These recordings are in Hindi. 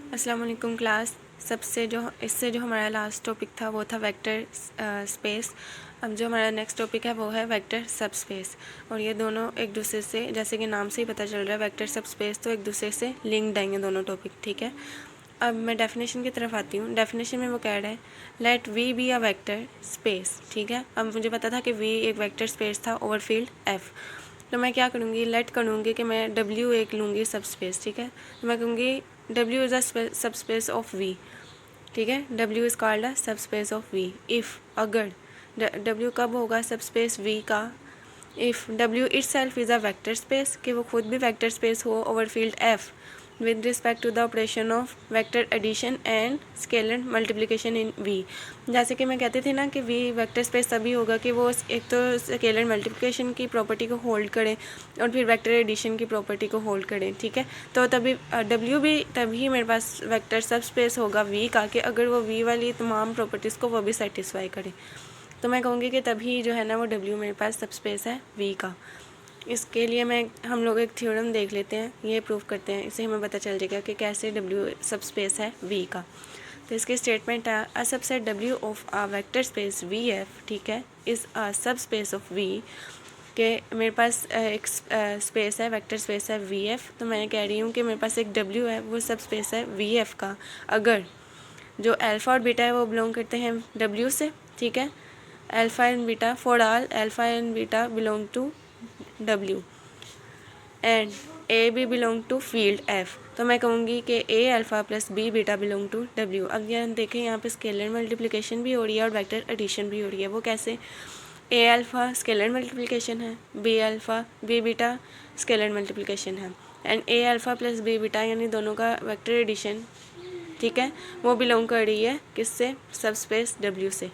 अस्सलाम वालेकुम क्लास। इससे जो हमारा लास्ट टॉपिक था वो था वेक्टर स्पेस। अब जो हमारा नेक्स्ट टॉपिक है वो है वेक्टर सब स्पेस। और ये दोनों एक दूसरे से, जैसे कि नाम से ही पता चल रहा है, वेक्टर सब स्पेस तो एक दूसरे से लिंक्ड हैं ये दोनों टॉपिक, ठीक है। अब मैं डेफिनेशन की तरफ आती हूँ। डेफिनेशन में वो कह रहा है let V be a vector space, ठीक है। अब मुझे पता था कि वी एक वेक्टर स्पेस था ओवर फील्ड एफ। तो मैं क्या करूँगी, लेट करूँगी कि मैं डब्ल्यू एक लूँगी सब स्पेस, ठीक है। तो मैं कहूँगी W is a subspace of we, ठीक है। W is called a subspace of we if, अगर डब्ल्यू कब होगा सब स्पेस वी का, if W it self is a vector space, कि वो खुद भी वेक्टर स्पेस हो over field F with respect to the operation of vector addition and scalar multiplication in V। जैसे कि मैं कहती थी ना कि V वेक्टर स्पेस तभी होगा कि वो एक तो स्केलर मल्टीप्लिकेशन की प्रॉपर्टी को होल्ड करे और फिर वेक्टर एडिशन की प्रॉपर्टी को होल्ड करे, ठीक है। तो तभी W भी तभी मेरे पास वेक्टर सब स्पेस होगा V का कि अगर वो V वाली तमाम प्रॉपर्टीज़ को वो भी सेटिस्फाई करे। तो मैं कहूँगी कि तभी जो है ना वो W मेरे पास सब स्पेस है V का। इसके लिए हम लोग एक थ्योरम देख लेते हैं, ये प्रूव करते हैं, इससे हमें पता चल जाएगा कि कैसे W सब स्पेस है V का। तो इसकी स्टेटमेंट है a subset W of a vector space VF, ठीक है, is a subspace of V, के मेरे पास एक स्पेस है, वेक्टर स्पेस है VF। तो मैं कह रही हूँ कि मेरे पास एक W है, वो सब स्पेस है VF का, अगर जो अल्फ़ा और बीटा है वो बिलोंग करते हैं W से, ठीक है। Alpha and beta for all alpha and beta belong to W and A B belong to field F. तो मैं कहूँगी कि A alpha plus B beta belong to W. अब यहाँ देखें, यहाँ पे स्केलर मल्टीप्लिकेशन भी हो रही है और वेक्टर एडिशन भी हो रही है। वो कैसे, ए अल्फ़ा स्केलर मल्टीप्लिकेशन है, B alpha B beta scalar multiplication है, and A alpha plus B beta यानी दोनों का वेक्टर एडिशन, ठीक है, वो बिलोंग कर रही है किससे, सब स्पेस डब्ल्यू से।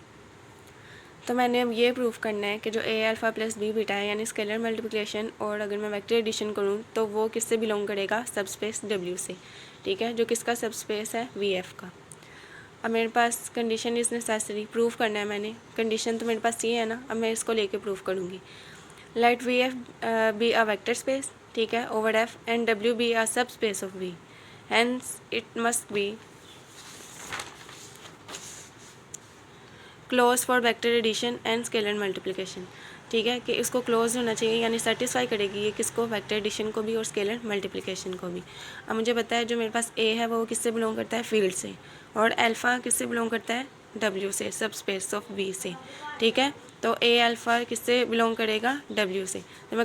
तो मैंने अब ये प्रूफ करना है कि जो ए अल्फ़ा प्लस बी बीटा है यानी स्केलर मल्टीप्लिकेशन, और अगर मैं वेक्टर एडिशन करूँ तो वो किससे बिलोंग करेगा, सब स्पेस डब्ल्यू से, ठीक है, जो किसका सब स्पेस है वी एफ का। अब मेरे पास कंडीशन इज़ नेसेसरी, प्रूफ करना है मैंने। कंडीशन तो मेरे पास ये है ना, अब मैं इसको लेके प्रूफ करूँगी। Let V F be a vector space, ठीक है, over F, and W be a subspace of V, hence it must be close for vector addition and scalar multiplication, ठीक है, कि इसको क्लोज होना चाहिए यानी सेटिस्फाई करेगी ये किसको, वेक्टर एडिशन को भी और स्केलर मल्टीप्लिकेशन को भी। अब मुझे पता है जो मेरे पास ए है वो किससे बिलोंग करता है, फील्ड से, और अल्फ़ा किससे बिलोंग करता है, डब्ल्यू से, सब स्पेस ऑफ वी से, ठीक है। तो ए अल्फ़ा किससे बिलोंग करेगा, डब्ल्यू से। तो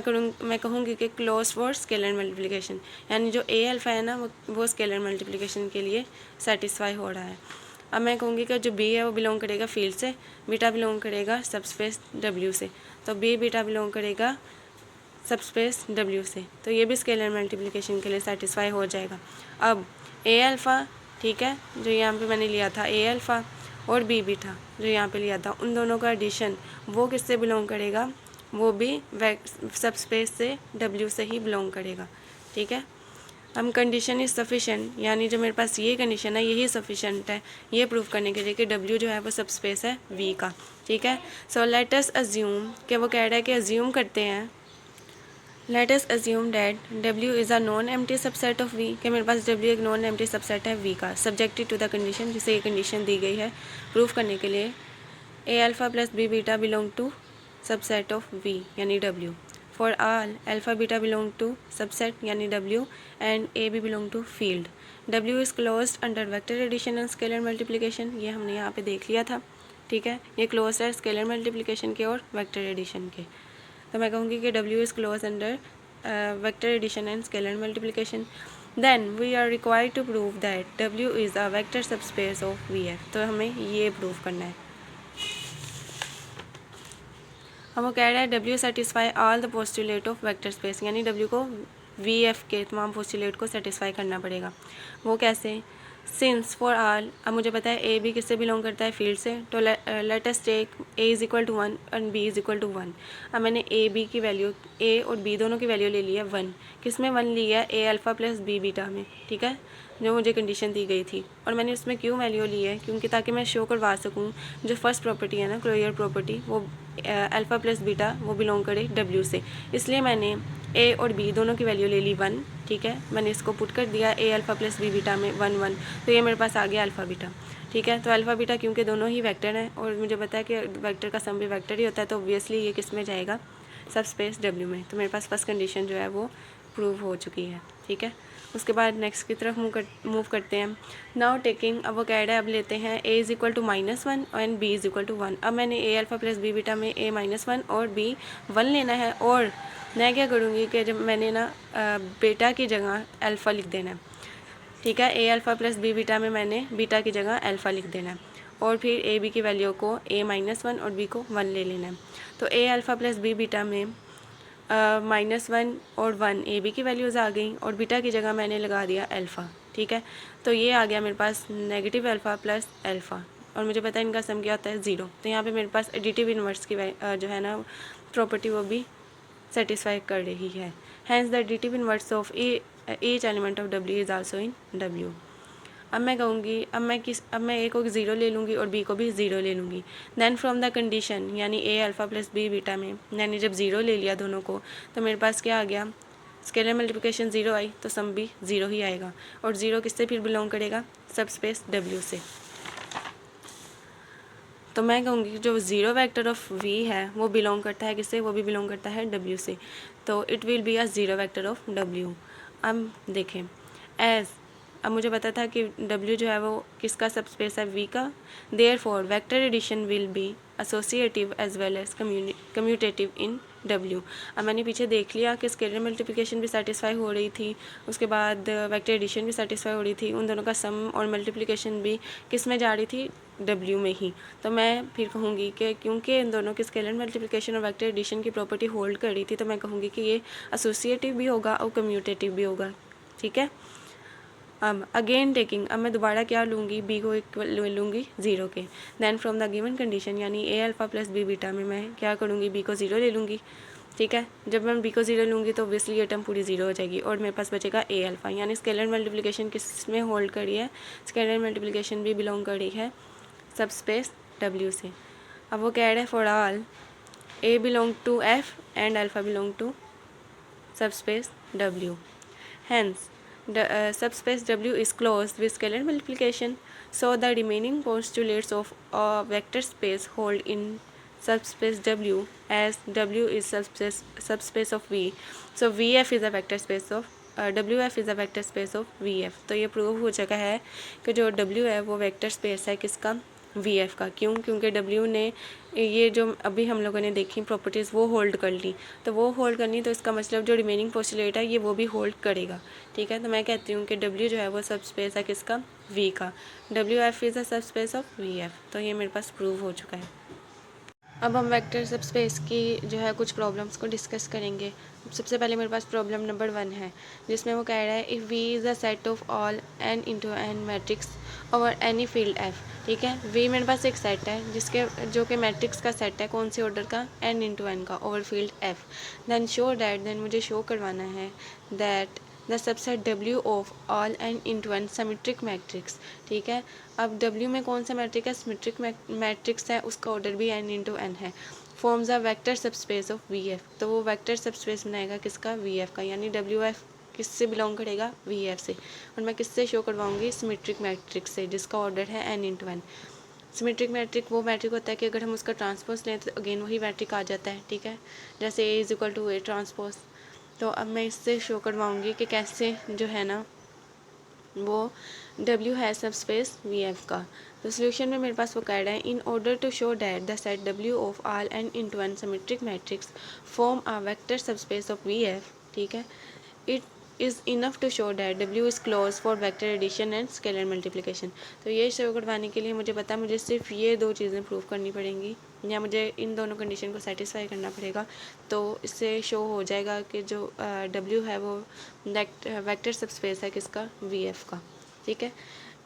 मैं कहूँगी कि क्लोज फॉर स्केलर मल्टीप्लिकेशन, यानी जो ए अल्फ़ा है ना वो स्केलर मल्टीप्लिकेशन के लिए सेटिस्फाई हो रहा है। अब मैं कहूँगी कि जो बी है वो बिलोंग करेगा फील्ड से, बीटा बिलोंग करेगा सब स्पेस डब्ल्यू से, तो बी बीटा बिलोंग करेगा सब स्पेस डब्ल्यू से, तो ये भी स्केलर मल्टीप्लिकेशन के लिए सेटिस्फाई हो जाएगा। अब ए अल्फ़ा, ठीक है, जो यहाँ पे मैंने लिया था ए अल्फ़ा, और बी बीटा जो यहाँ पे लिया था, उन दोनों का एडिशन वो किससे बिलोंग करेगा, वो भी सब स्पेस से डब्ल्यू से ही बिलोंग करेगा, ठीक है। हम कंडीशन इज़ सफिशेंट, यानी जो मेरे पास ये कंडीशन है यही सफिशेंट है ये प्रूफ करने के लिए कि डब्ल्यू जो है वो सब स्पेस है वी का, ठीक है। सो लेट अस अज्यूम कि वो कह रहा है कि अज्यूम करते हैं, let us assume that W is a non empty subset of V, कि मेरे पास डब्ल्यू एक नॉन एम्प्टी सबसेट है वी का, सब्जेक्टेड टू द कंडीशन, जिसे ये कंडीशन दी गई है प्रूफ करने के लिए, A alpha plus B beta belong to subset of V यानी W, for all alpha beta belong to subset यानी W, and A B belong to field. W is close under vector addition and scalar multiplication, ये हमने यहाँ पे देख लिया था, ठीक है, ये क्लोज है स्केलर मल्टीप्लिकेशन के और वेक्टर एडिशन के। तो मैं कहूँगी कि W is close under vector addition and scalar multiplication, then we are required to prove that W is a vector subspace of V F. तो हमें ये प्रूव करना है। अब वो कह रहा है W satisfy all the postulate of vector space, यानी डब्ल्यू को वी एफ के तमाम पोस्टुलेट को सेटिस्फाई करना पड़ेगा। वो कैसे, सिंस फॉर ऑल, अब मुझे पता है ए बी किससे बिलोंग करता है, फील्ड से, तो let us take a is equal to 1 and b is equal to 1। अब मैंने ए बी की वैल्यू, ए और बी दोनों की वैल्यू ले ली है 1, किस में 1 ली है, ए अल्फ़ा प्लस बी बीटा में, ठीक है, जो मुझे कंडीशन दी गई थी। और मैंने उसमें क्यों वैल्यू ली है, क्योंकि ताकि मैं शो करवा सकूँ जो फर्स्ट प्रॉपर्टी है ना, क्लोजर प्रॉपर्टी, वो अल्फ़ा प्लस बीटा वो बिलोंग करे डब्ल्यू से, इसलिए मैंने ए और बी दोनों की वैल्यू ले ली 1, ठीक है। मैंने इसको पुट कर दिया ए अल्फ़ा प्लस बी बीटा में 1 1, तो ये मेरे पास आ गया अल्फ़ा बीटा, ठीक है। तो अल्फ़ा बीटा क्योंकि दोनों ही वेक्टर हैं और मुझे पता है कि वेक्टर का सम भी वेक्टर ही होता है, तो ऑब्वियसली ये किस में जाएगा, सब स्पेस W में। तो मेरे पास फर्स्ट कंडीशन जो है वो प्रूव हो चुकी है, ठीक है। उसके बाद नेक्स्ट की तरफ मूव करते हैं। नाउ टेकिंग, अब वो कह रहा है अब लेते हैं a is equal to -1 and b is equal to 1। अब मैंने a alpha plus B beta में a -1 और b 1 लेना है, और मैं क्या करूँगी कि जब मैंने ना बेटा की जगह अल्फ़ा लिख देना है, ठीक है। a alpha plus B beta में मैंने बीटा की जगह अल्फ़ा लिख देना है, और फिर a b की वैल्यू को a -1 और b को 1 ले लेना है। तो a alpha plus B beta में -1 और 1 ए बी की वैल्यूज़ आ गई, और बीटा की जगह मैंने लगा दिया अल्फ़ा, ठीक है। तो ये आ गया मेरे पास नेगेटिव अल्फ़ा प्लस अल्फ़ा, और मुझे पता है इनका सम क्या होता है 0। तो यहाँ पे मेरे पास एडिटिव इन्वर्स की जो है ना प्रॉपर्टी वो भी सेटिस्फाई कर रही है। Hence the additive inverse of each element of W is also in W। अब मैं कहूँगी, अब मैं ए को 0 ले लूँगी और बी को भी 0 ले लूँगी। देन फ्रॉम द कंडीशन, यानी a alpha plus B beta में मैंने जब 0 ले लिया दोनों को, तो मेरे पास क्या आ गया, स्केलर मल्टीप्लिकेशन 0 आई तो सम भी 0 ही आएगा। और 0 किससे फिर बिलोंग करेगा, सब स्पेस W से। तो मैं कहूँगी जो 0 वेक्टर ऑफ V है वो बिलोंग करता है किससे, वो भी बिलोंग करता है W से। तो it will be a 0 vector of W। अब देखें, अब मुझे पता था कि W जो है वो किसका सब स्पेस है, V का। Therefore vector addition will be associative as well as commutative in W। अब मैंने पीछे देख लिया कि स्केलर मल्टीप्लिकेशन भी सेटिस्फाई हो रही थी, उसके बाद वेक्टर एडिशन भी सेटिस्फाई हो रही थी, उन दोनों का सम और मल्टीप्लिकेशन भी किस में जा रही थी, W में ही। तो मैं फिर कहूँगी कि क्योंकि इन दोनों की स्केलर मल्टीप्लिकेशन और वेक्टर एडिशन की प्रॉपर्टी होल्ड कर रही थी, तो मैं कहूँगी कि ये एसोसिएटिव भी होगा और कम्यूटेटिव भी होगा, ठीक है। अब अगेन टेकिंग, अब मैं दोबारा क्या लूँगी, बी को इक्वल लूँगी 0 के। Then from the given condition, यानी a alpha plus B beta में मैं क्या करूँगी, बी को 0 ले लूँगी, ठीक है। जब मैं बी को 0 लूँगी तो ऑब्वियसली ये टर्म पूरी 0 हो जाएगी, और मेरे पास बचेगा ए अल्फ़ा। यानी स्केलर मल्टीप्लिकेशन किस में होल्ड करी है, स्केलर मल्टीप्लिकेशन भी बिलोंग कर रही है सब स्पेस W से। अब वो कह रहे हैं for all a belong to F and alpha belong to subspace W, hence the subspace W is closed with scalar multiplication, so the remaining postulates of a vector space hold in subspace W, as W is subspace of V, so VF is a vector space of WF is a vector space of VF। तो ये प्रूव हो चुका है कि जो W है वो वेक्टर स्पेस है किसका, VF का। क्यों, क्योंकि W ने ये जो अभी हम लोगों ने देखी प्रॉपर्टीज़ वो होल्ड कर ली, तो वो होल्ड करनी, तो इसका मतलब जो रिमेनिंग पोस्टुलेट है ये वो भी होल्ड करेगा, ठीक है। तो मैं कहती हूँ कि W जो है वो सब स्पेस है किसका, V का। WF is a subspace of VF। तो ये मेरे पास प्रूव हो चुका है। अब हम वेक्टर सब स्पेस की जो है कुछ प्रॉब्लम्स को डिस्कस करेंगे। सबसे पहले मेरे पास प्रॉब्लम नंबर 1 है, जिसमें वो कह रहा है if V is a set of all n into n matrix over any field F, ठीक है। V मेरे पास एक सेट है जिसके जो कि मैट्रिक्स का सेट है, कौन से ऑर्डर का, n इंटू एन का, over field F। Then show that, then मुझे शो करवाना है that the subset W of all n into n symmetric matrix, ठीक है। अब W में कौन सा मैट्रिक है, सिमेट्रिक मैट्रिक्स है, उसका ऑर्डर भी n इंटू एन है, forms a vector subspace of VF। तो वो वेक्टर सबस्पेस बनाएगा किसका, VF का। यानी WF किससे बिलोंग करेगा, VF से। और मैं किससे शो करवाऊंगी, सिमेट्रिक मैट्रिक्स से, जिसका ऑर्डर है n into n. Symmetric matrix वो मैट्रिक होता है कि अगर हम उसका ट्रांसपोज लें तो अगेन वही मैट्रिक आ जाता है, ठीक है। जैसे A is equal to A transpose. तो अब मैं इससे शो करवाऊँगी कि कैसे जो है ना वो W है सब स्पेस VF का। तो सोल्यूशन में मेरे पास वो कह रहा है in order to show that the set W of all n into n symmetric matrix form a vector subspace of VF, ठीक है। It is enough to show that W is close for vector addition and scalar multiplication. तो ये शो करवाने के लिए मुझे पता है मुझे सिर्फ ये 2 चीज़ें प्रूव करनी पड़ेंगी, या मुझे इन दोनों कंडीशन को सेटिस्फाई करना पड़ेगा। तो इससे शो हो जाएगा कि जो W है वो वेक्टर सब स्पेस है किसका, VF का, ठीक है।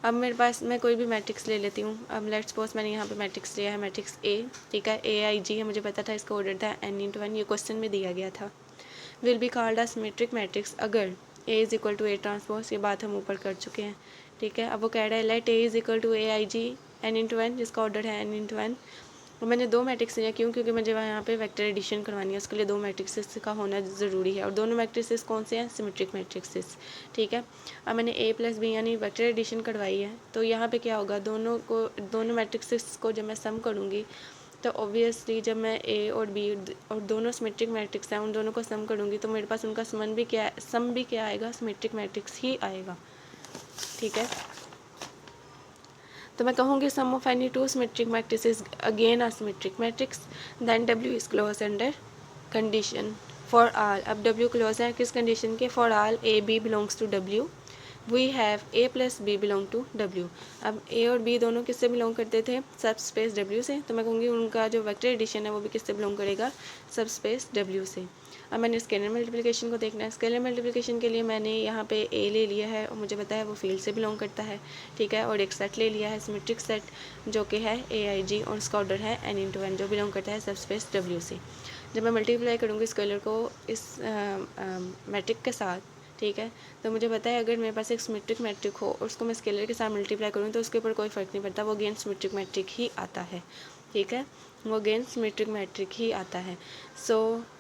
अब मेरे पास मैं कोई भी मैट्रिक्स ले लेती हूँ। अब लेट्स सपोज मैंने यहाँ पे मैट्रिक्स लिया है, मैट्रिक्स A, ठीक है। AIG है, मुझे पता था इसका ऑर्डर था n इंटू एन, ये क्वेश्चन में दिया गया था। Will be called a symmetric matrix अगर A is equal to A transpose, ये बात हम ऊपर कर चुके हैं, ठीक है। अब वो कह रहा है let A is equal to AIG n into n, जिसका ऑर्डर है n इंटू एन, और मैंने 2 मैट्रिक्स लिया, क्यों? क्योंकि मुझे यहाँ पे वेक्टर एडिशन करवानी है, उसके लिए 2 मैट्रिक्सेस का होना ज़रूरी है। और दोनों मैट्रिक्सेस कौन से हैं? सिमेट्रिक मैट्रिक्सेस, ठीक है। अब मैंने a प्लस बी यानी वेक्टर एडिशन करवाई है, तो यहाँ पे क्या होगा, दोनों मैट्रिक्सेस को जब मैं सम करूँगी तो ऑब्वियसली जब मैं a और b और दोनों सिमेट्रिक मैट्रिक्स हैं, उन दोनों को सम करूँगी तो मेरे पास उनका सम भी क्या आएगा? सिमेट्रिक मैट्रिक्स ही आएगा, ठीक है। तो मैं कहूँगी sum of any two symmetric matrix is again a symmetric matrix, then W is close under condition for all. अब W क्लोज है किस कंडीशन के? For all A B belongs to W, we have A plus B belong to W। अब A और B दोनों किससे बिलोंग करते थे? सब स्पेस W से, तो मैं कहूँगी उनका जो वेक्टर एडिशन है वो भी किससे बिलोंग करेगा? सब स्पेस W से। अब मैंने स्केलर मल्टीप्लिकेशन को देखना है। स्केलर मल्टीप्लिकेशन के लिए मैंने यहाँ पे A ले लिया है और मुझे पता है वो फील्ड से बिलोंग करता है, ठीक है। और एक सेट ले लिया है सिमेट्रिक सेट जो कि है AIG और उसका ऑर्डर है n×n जो बिलोंग करता है सब स्पेस W से। जब मैं मल्टीप्लाई करूँगी स्केलर को इस मैट्रिक के साथ, ठीक है, तो मुझे पता है अगर मेरे पास एक सिमेट्रिक मैट्रिक हो और उसको मैं स्केलर के साथ मल्टीप्लाई करूँ तो उसके ऊपर कोई फ़र्क नहीं पड़ता, वो अगेन सिमेट्रिक मैट्रिक ही आता है, ठीक है, वो अगेन सिमेट्रिक मैट्रिक ही आता है। So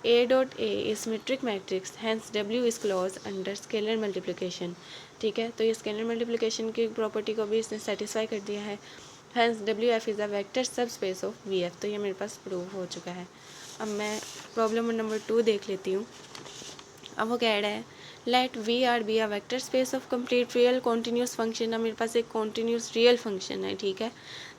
A.A is symmetric matrix, hence W is close under scalar multiplication, ठीक है। तो ये स्केलर मल्टीप्लिकेशन की प्रॉपर्टी को भी इसने सेटिस्फाई कर दिया है, hence WF is a vector subspace of VF। तो ये मेरे पास प्रूव हो चुका है। अब मैं प्रॉब्लम नंबर 2 देख लेती हूँ। अब वो कह रहा है let VR be a vector space of complete real continuous function. अब मेरे पास एक कॉन्टीन्यूस रियल फंक्शन है, ठीक है।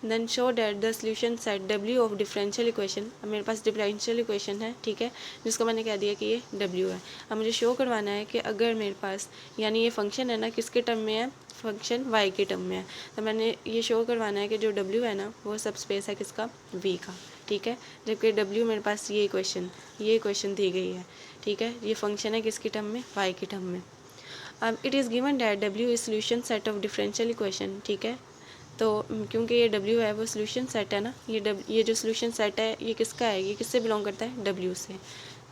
Then show that the solution set W of differential equation. अब मेरे पास डिफरेंशियल इक्वेशन है, ठीक है, जिसको मैंने कह दिया कि ये W है। अब मुझे शो करवाना है कि अगर मेरे पास यानी ये फंक्शन है ना किसके टर्म में है? फंक्शन y के टर्म में है। तो मैंने ये शो करवाना है कि जो W है ना वो सब स्पेस है किसका? V का, ठीक है। जबकि W मेरे पास ये इक्वेशन दी गई है, ठीक है। ये फंक्शन है किसकी टर्म में? y की टर्म में। अब it is given that W is solution set of differential equation, ठीक है। तो क्योंकि ये W है वो सोल्यूशन सेट है ना, ये जो सोल्यूशन सेट है ये किसका है? ये किससे बिलोंग करता है? W से,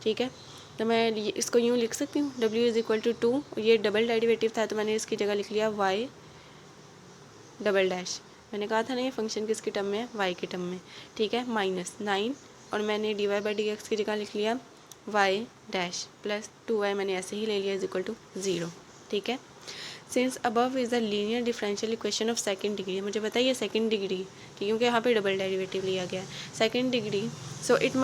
ठीक है। तो मैं इसको यूँ लिख सकती हूँ W इज़ इक्वल टू 2, ये डबल डेरिवेटिव था तो मैंने इसकी जगह लिख लिया y डबल डैश। मैंने कहा था ना ये फंक्शन किसकी टर्म में है? y की टर्म में, ठीक है, -9 और मैंने dy/dx की जगह लिख लिया y डैश प्लस 2y मैंने ऐसे ही ले लिया इज इक्वल टू 0, ठीक है। Since above is the linear differential equation of second degree, मुझे बताइए सेकंड डिग्री, क्योंकि यहाँ पे डबल डेरिवेटिव लिया गया है second degree, so it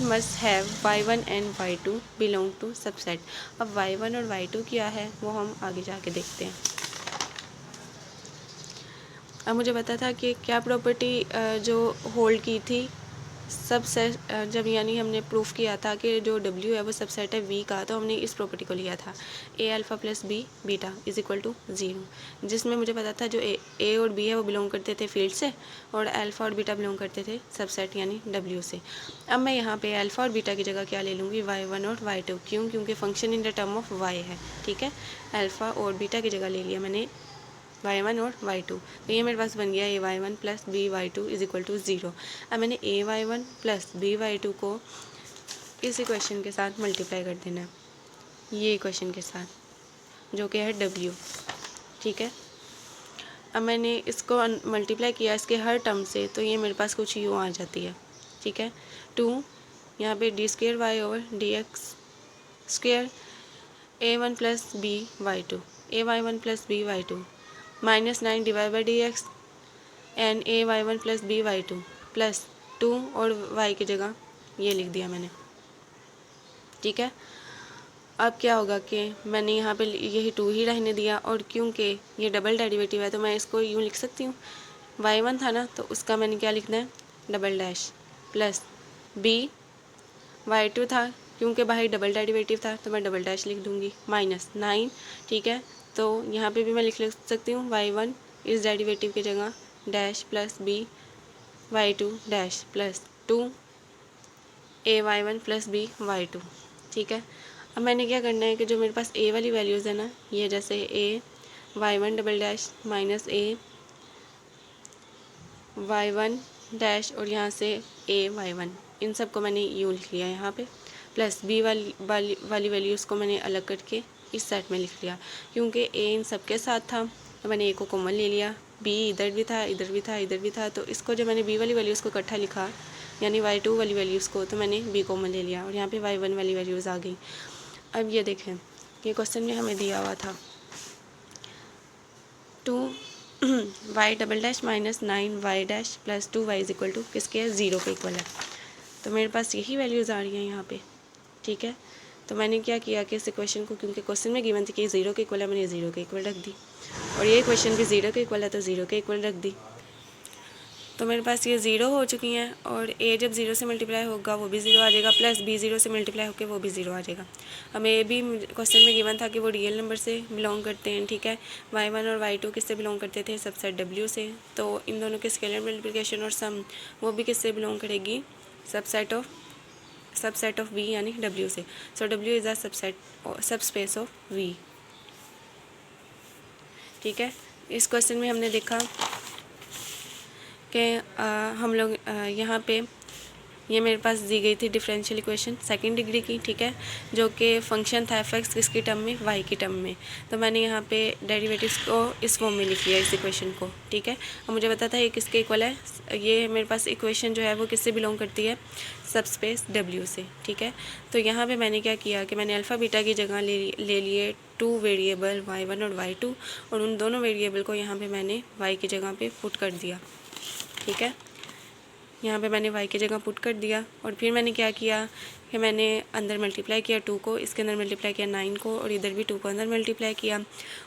must have y1 and y2 belong to subset. अब y1 और y2 क्या है वो हम आगे जाके देखते हैं। अब मुझे पता था कि क्या प्रॉपर्टी जो होल्ड की थी सबसेट, जब यानी हमने प्रूफ किया था कि जो W है वो सबसेट है V का, तो हमने इस प्रॉपर्टी को लिया था A alpha plus B beta is equal to 0, जिसमें मुझे पता था जो A और B है वो बिलोंग करते थे फील्ड से और अल्फ़ा और बीटा बिलोंग करते थे सबसेट यानी W से। अब मैं यहाँ पे अल्फ़ा और बीटा की जगह क्या ले लूँगी? y1 और y2, क्यों? क्योंकि function in the term of y है, ठीक है। अल्फ़ा और बीटा की जगह ले लिया मैंने y1 और y2, तो ये मेरे पास बन गया ay1 plus by2 is equal to 0। अब मैंने ay1 प्लस by2 को इस इक्वेशन के साथ मल्टीप्लाई कर देना है, ये इक्वेशन के साथ जो कि है w, ठीक है। अब मैंने इसको मल्टीप्लाई किया इसके हर टर्म से, तो ये मेरे पास कुछ यूँ आ जाती है, ठीक है। 2 यहाँ पे d² y over dx square a1 plus by2 ay1 plus by2 -9 divide एन ay1 प्लस by2 प्लस 2 और y की जगह ये लिख दिया मैंने, ठीक है। अब क्या होगा कि मैंने यहाँ पे यही 2 ही रहने दिया और क्योंकि ये डबल डेरिवेटिव है तो मैं इसको यूँ लिख सकती हूँ y1 था ना तो उसका मैंने क्या लिखना है? Double dash plus b y2 था क्योंकि बाहर डबल डेरिवेटिव था तो मैं डबल डैश लिख दूँगी -9, ठीक है। तो यहाँ पे भी मैं लिख सकती हूँ y1 इस डेरिवेटिव की जगह dash plus b y2 dash plus 2 ay1 plus b y2, ठीक है। अब मैंने क्या करना है कि जो मेरे पास a वाली वैल्यूज़ है ना, ये जैसे a y1 double dash minus a y1 dash और यहाँ से a y1, इन सब को मैंने यूँ लिख लिया यहाँ पे, प्लस b वाली वैल्यूज़ को मैंने अलग करके इस सेट में लिख लिया, क्योंकि a इन सब के साथ था तो मैंने a को कॉमन ले लिया बी इधर भी था, इधर भी था, इधर भी था, तो इसको जब मैंने बी वाली वैल्यूज़ को इकट्ठा लिखा, यानी y2 वाली वैल्यूज़ को, तो मैंने बी कॉमन ले लिया और यहाँ पे y1 वाली वैल्यूज़ आ गई। अब ये देखें, ये क्वेश्चन में हमें दिया हुआ था 2 y double dash minus 9y dash plus 2y is equal to किसके है, 0 के इक्वल है। तो मेरे पास यही वैल्यूज़ आ रही हैं यहाँ पे, ठीक है। तो मैंने क्या किया कि इस इक्वेशन को, क्योंकि क्वेश्चन में गिवन थी कि 0 के इक्वल है, मैंने 0 के इक्वल रख दी, और ये इक्वेशन भी 0 के इक्वल है तो 0 के इक्वल रख दी। तो मेरे पास ये 0 हो चुकी हैं, और a जब 0 से मल्टीप्लाई होगा वो भी 0 आ जाएगा, प्लस b 0 से मल्टीप्लाई होकर वो भी 0 आ जाएगा। हमें ये भी क्वेश्चन में गिवन था कि वो रियल नंबर से बिलोंग करते हैं, ठीक है। y1 और y2 किससे बिलोंग करते थे, सबसेट w से। तो इन दोनों के स्केलर मल्टीप्लिकेशन और सम वो भी किससे बिलोंग करेगी, सबसेट ऑफ v यानी w से। सो w is a subspace of v, ठीक है। इस क्वेश्चन में हमने देखा कि हम लोग यहाँ पे ये मेरे पास दी गई थी डिफरेंशियल इक्वेशन सेकंड डिग्री की, ठीक है, जो कि फंक्शन था f(x) किसकी टर्म में, y की टर्म में। तो मैंने यहाँ पे डेरिवेटिव्स को इस फॉर्म में लिख लिया, इस इक्वेशन को, ठीक है। अब मुझे पता था ये किसके इक्वल है, ये मेरे पास इक्वेशन जो है वो किससे बिलोंग करती है, सब स्पेस w से, ठीक है। तो यहाँ पे मैंने क्या किया कि मैंने अल्फ़ा बीटा की जगह ले लिए 2 वेरिएबल y1 और y2, और उन दोनों वेरिएबल को यहाँ पे मैंने y की जगह पे पुट कर दिया, ठीक है। यहाँ पे मैंने y की जगह पुट कर दिया, और फिर मैंने क्या किया कि मैंने अंदर मल्टीप्लाई किया 2 को, इसके अंदर मल्टीप्लाई किया 9 को, और इधर भी 2 को अंदर मल्टीप्लाई किया,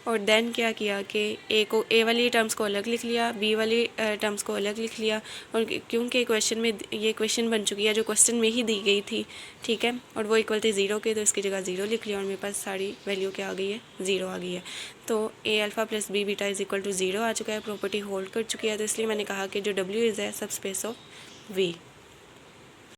और देन क्या किया कि a वाली टर्म्स को अलग लिख लिया, b वाली टर्म्स को अलग लिख लिया, और क्योंकि क्वेश्चन में ये क्वेश्चन बन चुकी है जो क्वेश्चन में ही दी गई थी, ठीक है, और वो इक्वल थी 0 के, तो इसकी जगह 0 लिख लिया, और मेरे पास सारी वैल्यू क्या आ गई है, 0 आ गई है। तो a alpha plus b beta is equal to 0 आ चुका है, प्रॉपर्टी होल्ड कर चुकी है। तो इसलिए मैंने कहा कि जो w इज़ है सब स्पेस ऑफ v।